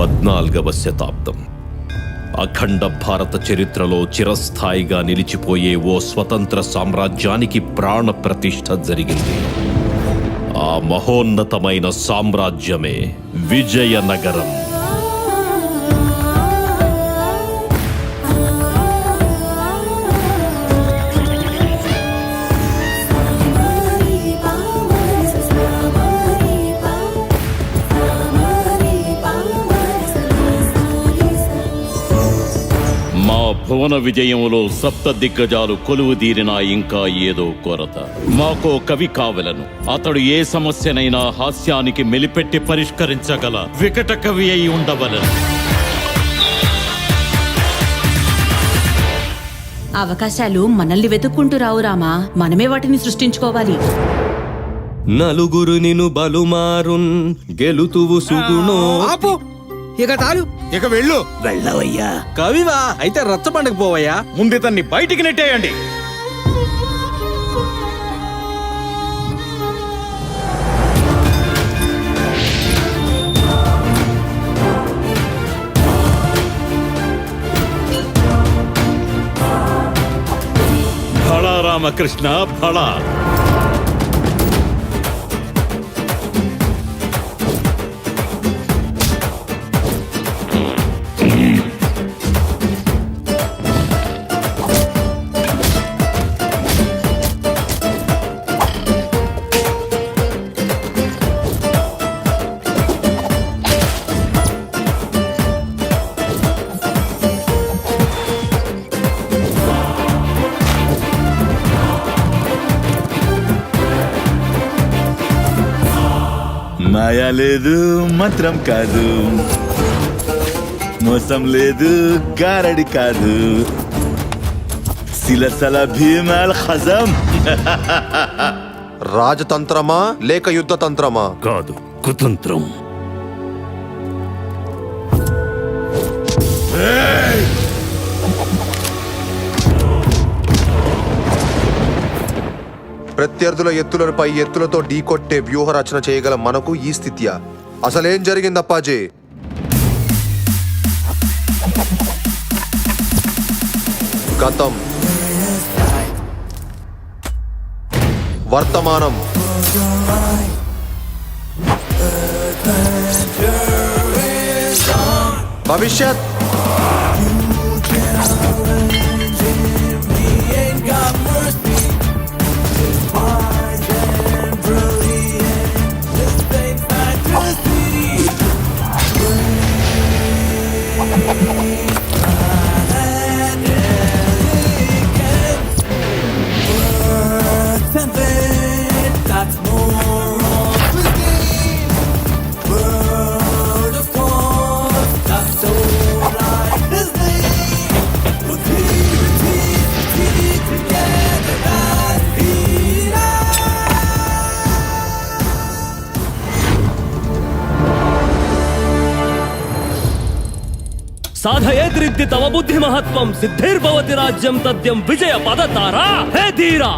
14వ శతాబ్దం అఖండ భారత చరిత్రలో చిరస్థాయిగా నిలిచిపోయే ఓ స్వతంత్ర సామ్రాజ్యానికి ప్రాణ ప్రతిష్ఠ జరిగింది. ఆ మహోన్నతమైన సామ్రాజ్యమే విజయనగరం. భువన విజయంలో సప్త దిగ్గజాలు కొలువుదీరినా ఇంకా ఏదో కొరత. మాకో కవి కావలను. అతడు ఏ సమస్యనైనా హాస్యానికి మెలిపెట్టి పరిష్కరించగల వికట కవి అయి ఉండవలను. అవకాశాలు మనల్ని వెతుక్కుంటూ రావు రామా, మనమే వాటిని సృష్టించుకోవాలి. నలుగురు నిను బలుమారున్ గెలుతువు సుగుణో. ఇక తాను ఇక వెళ్ళు. వెళ్ళవయ్యా. కవివా అయితే రచ్చ పండగ పోవయ్యా. ముందు ఇతన్ని బయటికి నెట్టేయండి. భళా రామకృష్ణ భళా. మాయా లేదు, మంత్రం కాదు, మోసం లేదు, గారడి కాదు, సిలసల భీమాల్ ఖజం. రాజతంత్రమా లేక యుద్ధ తంత్రమా? కాదు, కుతంత్రం. ప్రత్యర్థుల ఎత్తులపై ఎత్తులతో ఢీకొట్టే వ్యూహ రచన చేయగల మనకు ఈ స్థితియా? అసలేం జరిగింది అప్పాజీ? గతం, వర్తమానం, భవిష్యత్. సాధయేద్రిద్ది తవ బుద్ధి మహత్వం సిద్ధిర్భవతి రాజ్యం తథ్యం విజయ పదతారా. హే ధీరా,